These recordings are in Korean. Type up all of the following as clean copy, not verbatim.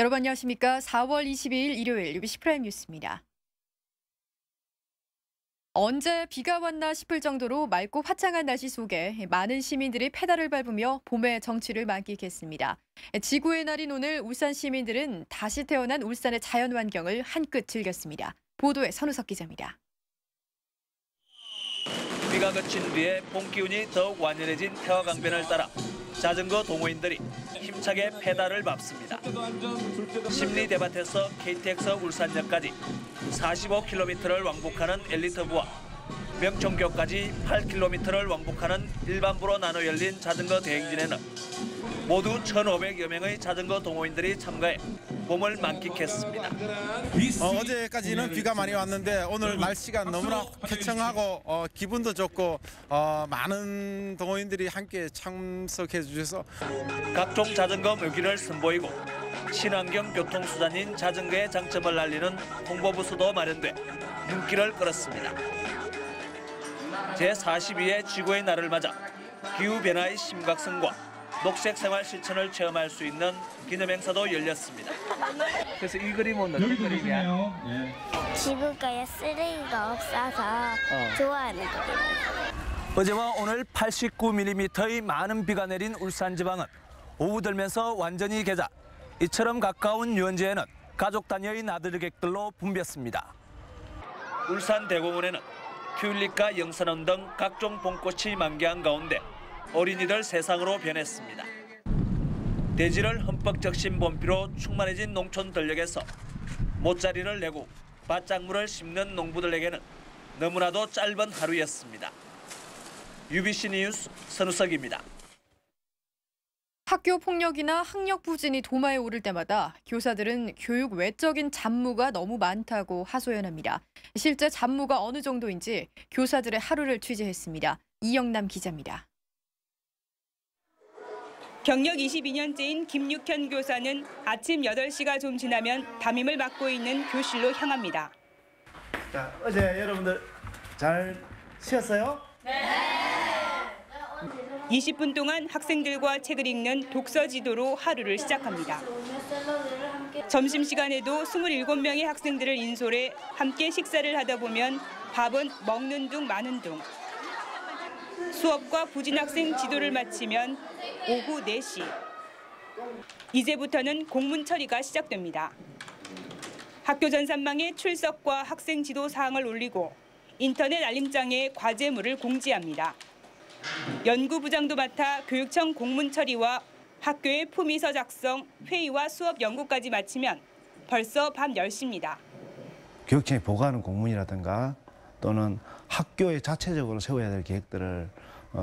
여러분 안녕하십니까? 4월 22일 일요일 UBC 프라임 뉴스입니다. 언제 비가 왔나 싶을 정도로 맑고 화창한 날씨 속에 많은 시민들이 페달을 밟으며 봄의 정취를 만끽했습니다. 지구의 날인 오늘 울산 시민들은 다시 태어난 울산의 자연환경을 한껏 즐겼습니다. 보도에 선우석 기자입니다. 비가 그친 뒤에 봄 기운이 더욱 완연해진 태화강변을 따라 자전거 동호인들이 힘차게 페달을 밟습니다. 심리대밭에서 KTX 울산역까지 45km를 왕복하는 엘리트부와 명청교까지 8km를 왕복하는 일반부로 나눠 열린 자전거 대행진에는 모두 1,500여 명의 자전거 동호인들이 참가해 봄을 만끽했습니다. 어제까지는 비가 많이 왔는데 오늘 날씨가 너무나 쾌청하고 기분도 좋고 많은 동호인들이 함께 참석해 주셔서 각종 자전거 묘기를 선보이고 친환경 교통수단인 자전거의 장점을 알리는 홍보부스도 마련돼 눈길을 끌었습니다. 제42회 지구의 날을 맞아 기후변화의 심각성과 녹색 생활 실천을 체험할 수 있는 기념행사도 열렸습니다. 그래서 이 그림은 어떤 그림이야? 지구가에 쓰레기가 없어서 좋아하는 그림이에요. 어제와 오늘 89mm의 많은 비가 내린 울산 지방은 오후 들면서 완전히 개자. 이처럼 가까운 유원지에는 가족 단위의 나들이객들로 붐볐습니다. 울산 대공원에는 튤립과 영산원 등 각종 봄꽃이 만개한 가운데 어린이들 세상으로 변했습니다. 대지를 흠뻑 적신 봄비로 충만해진 농촌 들녘에서 모짜리를 내고 밭작물을 심는 농부들에게는 너무나도 짧은 하루였습니다. UBC 뉴스 선우석입니다. 학교 폭력이나 학력 부진이 도마에 오를 때마다 교사들은 교육 외적인 잡무가 너무 많다고 하소연합니다. 실제 잡무가 어느 정도인지 교사들의 하루를 취재했습니다. 이영남 기자입니다. 경력 22년째인 김육현 교사는 아침 8시가 좀 지나면 담임을 맡고 있는 교실로 향합니다. 자, 어제 여러분들 잘 쉬었어요? 네. 20분 동안 학생들과 책을 읽는 독서 지도로 하루를 시작합니다. 점심시간에도 27명의 학생들을 인솔해 함께 식사를 하다 보면 밥은 먹는 둥 마는 둥. 수업과 부진학생 지도를 마치면 오후 4시. 이제부터는 공문 처리가 시작됩니다. 학교 전산망에 출석과 학생 지도 사항을 올리고 인터넷 알림장에 과제물을 공지합니다. 연구부장도 맡아 교육청 공문 처리와 학교의 품위서 작성, 회의와 수업 연구까지 마치면 벌써 밤 10시입니다. 교육청이 보고하는 공문이라든가 또는 학교에 자체적으로 세워야 될 계획들을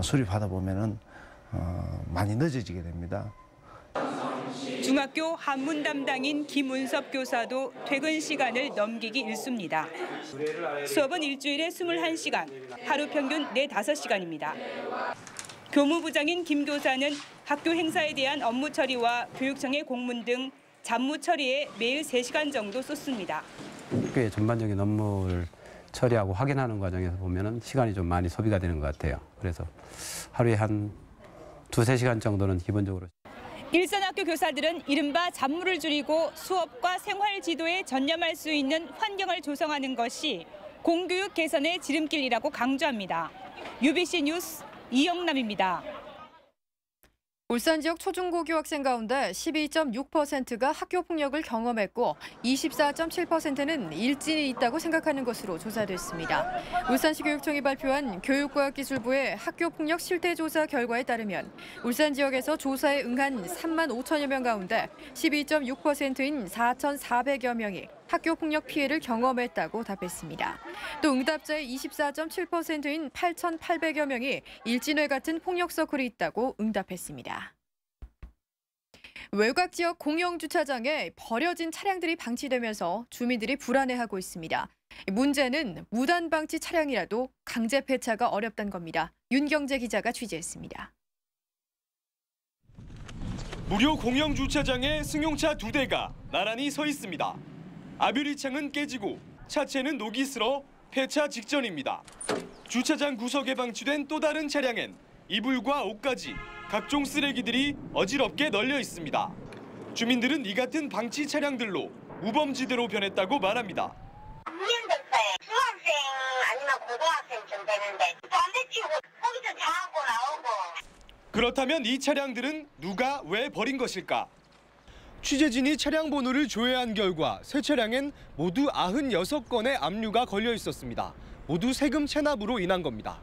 수립하다 보면은 많이 늦어지게 됩니다. 중학교 한문 담당인 김운섭 교사도 퇴근 시간을 넘기기 일쑤입니다. 수업은 일주일에 21시간, 하루 평균 4-5시간입니다. 교무부장인 김 교사는 학교 행사에 대한 업무 처리와 교육청의 공문 등 잡무 처리에 매일 3시간 정도 쏟습니다. 학교의 전반적인 업무를 처리하고 확인하는 과정에서 보면은 시간이 좀 많이 소비가 되는 것 같아요. 그래서 하루에 한 2-3시간 정도는 기본적으로. 일선학교 교사들은 이른바 잡무를 줄이고 수업과 생활 지도에 전념할 수 있는 환경을 조성하는 것이 공교육 개선의 지름길이라고 강조합니다. UBC 뉴스 이영남입니다. 울산 지역 초중고교 학생 가운데 12.6%가 학교 폭력을 경험했고 24.7%는 일진이 있다고 생각하는 것으로 조사됐습니다. 울산시 교육청이 발표한 교육과학기술부의 학교 폭력 실태조사 결과에 따르면 울산 지역에서 조사에 응한 3만 5천여 명 가운데 12.6%인 4,400여 명이 학교 폭력 피해를 경험했다고 답했습니다. 또 응답자의 24.7%인 8,800여 명이 일진회 같은 폭력 서클이 있다고 응답했습니다. 외곽 지역 공영 주차장에 버려진 차량들이 방치되면서 주민들이 불안해하고 있습니다. 문제는 무단 방치 차량이라도 강제 폐차가 어렵다는 겁니다. 윤경재 기자가 취재했습니다. 무료 공영 주차장에 승용차 2대가 나란히 서 있습니다. 아뷰리창은 깨지고 차체는 녹이 슬어 폐차 직전입니다. 주차장 구석에 방치된 또 다른 차량엔 이불과 옷까지 각종 쓰레기들이 어지럽게 널려 있습니다. 주민들은 이 같은 방치 차량들로 우범지대로 변했다고 말합니다. 유연됐어요. 중학생 아니면 고등학생쯤 되는데 담배 피우고 거기서 자고 나오고. 그렇다면 이 차량들은 누가 왜 버린 것일까? 취재진이 차량 번호를 조회한 결과 세 차량엔 모두 96건의 압류가 걸려 있었습니다. 모두 세금 체납으로 인한 겁니다.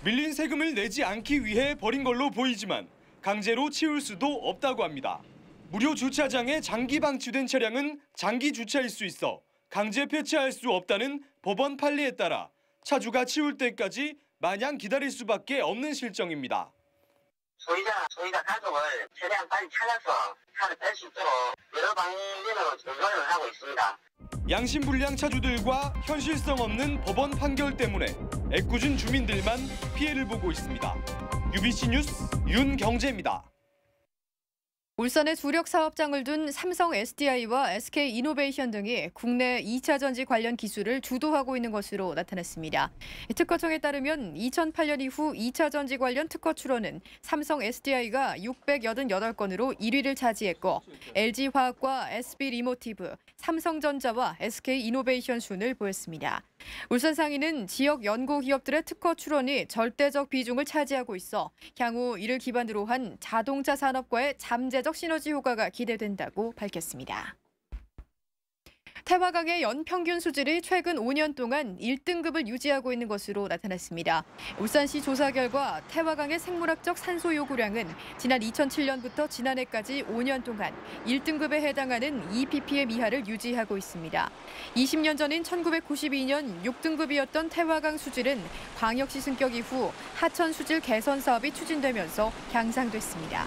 밀린 세금을 내지 않기 위해 버린 걸로 보이지만 강제로 치울 수도 없다고 합니다. 무료 주차장에 장기 방치된 차량은 장기 주차일 수 있어 강제 폐차할 수 없다는 법원 판례에 따라 차주가 치울 때까지 마냥 기다릴 수밖에 없는 실정입니다. 소유자 가족을 최대한 빨리 찾아서 차를 뺄 수 있도록 여러 방면으로 전관을 하고 있습니다. 양심불량 차주들과 현실성 없는 법원 판결 때문에 애꿎은 주민들만 피해를 보고 있습니다. UBC 뉴스 윤경재입니다. 울산에 주력 사업장을 둔 삼성 SDI와 SK 이노베이션 등이 국내 2차 전지 관련 기술을 주도하고 있는 것으로 나타났습니다. 특허청에 따르면 2008년 이후 2차 전지 관련 특허 출원은 삼성 SDI가 688건으로 1위를 차지했고 LG화학과 SB리모티브, 삼성전자와 SK 이노베이션 순을 보였습니다. 울산 상인은 지역 연구 기업들의 특허 출원이 절대적 비중을 차지하고 있어 향후 이를 기반으로 한 자동차 산업과의 잠재적 시너지 효과가 기대된다고 밝혔습니다. 태화강의 연평균 수질이 최근 5년 동안 1등급을 유지하고 있는 것으로 나타났습니다. 울산시 조사 결과 태화강의 생물학적 산소 요구량은 지난 2007년부터 지난해까지 5년 동안 1등급에 해당하는 2ppm 이하를 유지하고 있습니다. 20년 전인 1992년 6등급이었던 태화강 수질은 광역시 승격 이후 하천 수질 개선 사업이 추진되면서 향상됐습니다.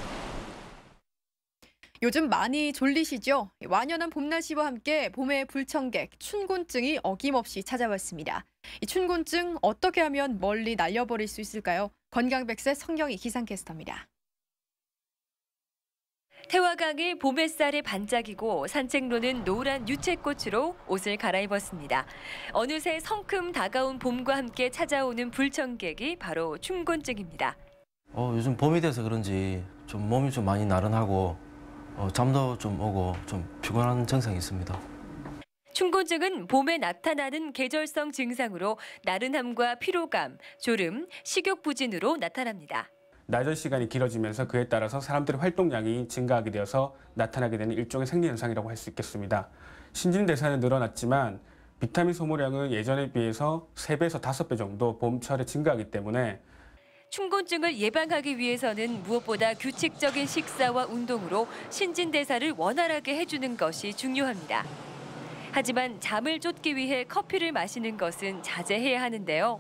요즘 많이 졸리시죠? 완연한 봄날씨와 함께 봄의 불청객, 춘곤증이 어김없이 찾아왔습니다. 이 춘곤증 어떻게 하면 멀리 날려버릴 수 있을까요? 건강백세 성경희 기상캐스터입니다. 태화강이 봄 햇살에 반짝이고 산책로는 노란 유채꽃으로 옷을 갈아입었습니다. 어느새 성큼 다가온 봄과 함께 찾아오는 불청객이 바로 춘곤증입니다. 요즘 봄이 돼서 그런지 좀 몸이 좀 많이 나른하고 잠도 좀 오고 좀 피곤한 증상이 있습니다. 춘곤증은 봄에 나타나는 계절성 증상으로 나른함과 피로감, 졸음, 식욕부진으로 나타납니다. 낮은 시간이 길어지면서 그에 따라서 사람들의 활동량이 증가하게 되어서 나타나게 되는 일종의 생리현상이라고 할 수 있겠습니다. 신진대사는 늘어났지만 비타민 소모량은 예전에 비해서 3배에서 5배 정도 봄철에 증가하기 때문에 춘곤증을 예방하기 위해서는 무엇보다 규칙적인 식사와 운동으로 신진대사를 원활하게 해주는 것이 중요합니다. 하지만 잠을 쫓기 위해 커피를 마시는 것은 자제해야 하는데요.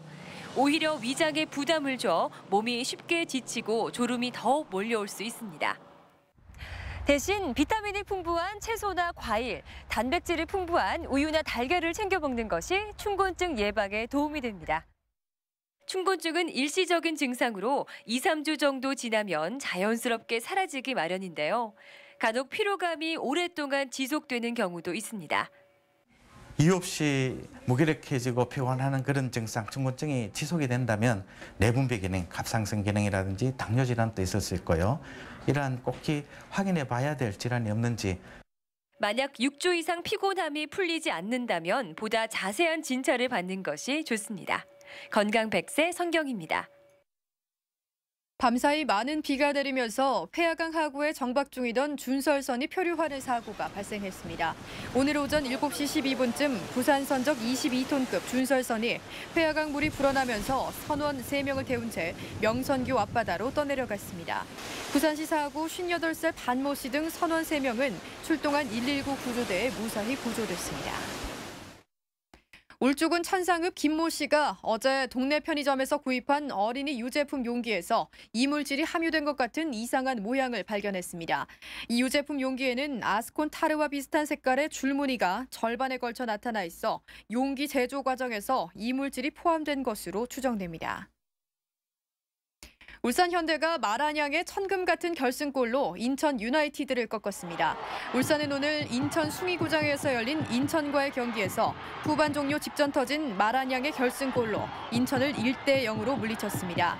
오히려 위장에 부담을 줘 몸이 쉽게 지치고 졸음이 더 몰려올 수 있습니다. 대신 비타민이 풍부한 채소나 과일, 단백질이 풍부한 우유나 달걀을 챙겨 먹는 것이 춘곤증 예방에 도움이 됩니다. 춘곤증은 일시적인 증상으로 2, 3주 정도 지나면 자연스럽게 사라지기 마련인데요. 간혹 피로감이 오랫동안 지속되는 경우도 있습니다. 이유 없이 무기력해지고 피곤하는 그런 증상, 춘곤증이 지속이 된다면 내분비 기능, 갑상선 기능이라든지 당뇨 질환도 있을 거예요. 이러한 꼭 확인해 봐야 될 질환이 없는지. 만약 6주 이상 피곤함이 풀리지 않는다면 보다 자세한 진찰을 받는 것이 좋습니다. 건강 100세 성경입니다. 밤사이 많은 비가 내리면서 폐하강 하구에 정박 중이던 준설선이 표류하는 사고가 발생했습니다. 오늘 오전 7시 12분쯤 부산 선적 22톤급 준설선이 폐하강 물이 불어나면서 선원 3명을 태운 채 명선교 앞바다로 떠내려갔습니다. 부산시 사고 58살 반모 씨 등 선원 3명은 출동한 119 구조대에 무사히 구조됐습니다. 울주군 천상읍 김모 씨가 어제 동네 편의점에서 구입한 어린이 유제품 용기에서 이물질이 함유된 것 같은 이상한 모양을 발견했습니다. 이 유제품 용기에는 아스콘 타르와 비슷한 색깔의 줄무늬가 절반에 걸쳐 나타나 있어 용기 제조 과정에서 이물질이 포함된 것으로 추정됩니다. 울산 현대가 마란양의 천금 같은 결승골로 인천 유나이티드를 꺾었습니다. 울산은 오늘 인천 숭이구장에서 열린 인천과의 경기에서 후반 종료 직전 터진 마란양의 결승골로 인천을 1대0으로 물리쳤습니다.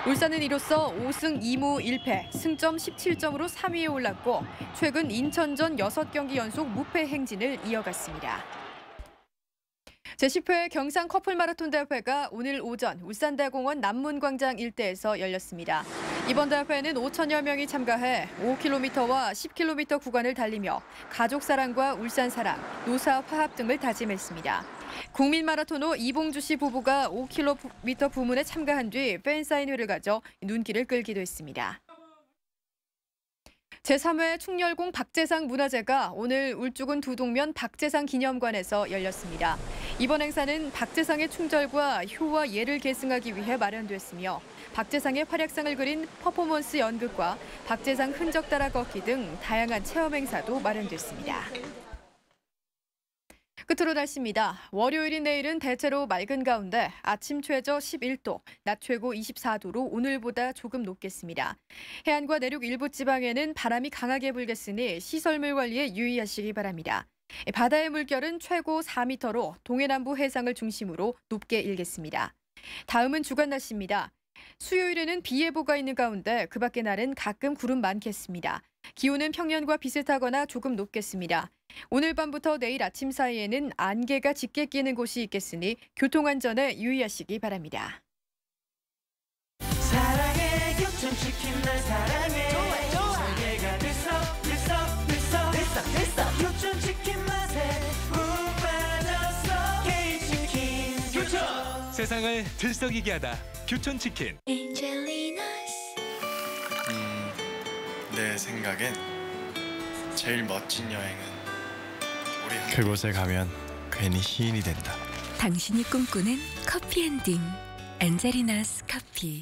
울산은 이로써 5승 2무 1패, 승점 17점으로 3위에 올랐고 최근 인천전 6경기 연속 무패 행진을 이어갔습니다. 제10회 경상 커플 마라톤 대회가 오늘 오전 울산대공원 남문광장 일대에서 열렸습니다. 이번 대회에는 5천여 명이 참가해 5km와 10km 구간을 달리며 가족 사랑과 울산 사랑, 노사 화합 등을 다짐했습니다. 국민 마라토너 이봉주 씨 부부가 5km 부문에 참가한 뒤 팬사인회를 가져 눈길을 끌기도 했습니다. 제3회 충렬공 박재상 문화제가 오늘 울주군 두동면 박재상 기념관에서 열렸습니다. 이번 행사는 박재상의 충절과 효와 예를 계승하기 위해 마련됐으며 박재상의 활약상을 그린 퍼포먼스 연극과 박재상 흔적 따라 걷기 등 다양한 체험 행사도 마련됐습니다. 끝으로 날씨입니다. 월요일인 내일은 대체로 맑은 가운데 아침 최저 11도, 낮 최고 24도로 오늘보다 조금 높겠습니다. 해안과 내륙 일부 지방에는 바람이 강하게 불겠으니 시설물 관리에 유의하시기 바랍니다. 바다의 물결은 최고 4m로 동해남부 해상을 중심으로 높게 일겠습니다. 다음은 주간 날씨입니다. 수요일에는 비 예보가 있는 가운데 그 밖의 날은 가끔 구름 많겠습니다. 기온은 평년과 비슷하거나 조금 높겠습니다. 오늘 밤부터 내일 아침 사이에는 안개가 짙게 끼는 곳이 있겠으니 교통안전에 유의하시기 바랍니다. 사랑해 교촌치킨 날 사랑해 좋아 설계가 됐어 교촌치킨 맛에 푹 빠졌어 K치킨 교촌 세상을 들썩이게 하다 교촌치킨. 내 생각엔 제일 멋진 여행은 그곳에 가면 괜히 시인이 된다. 당신이 꿈꾸는 커피엔딩 엔젤리나스 커피.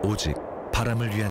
오직 바람을 위한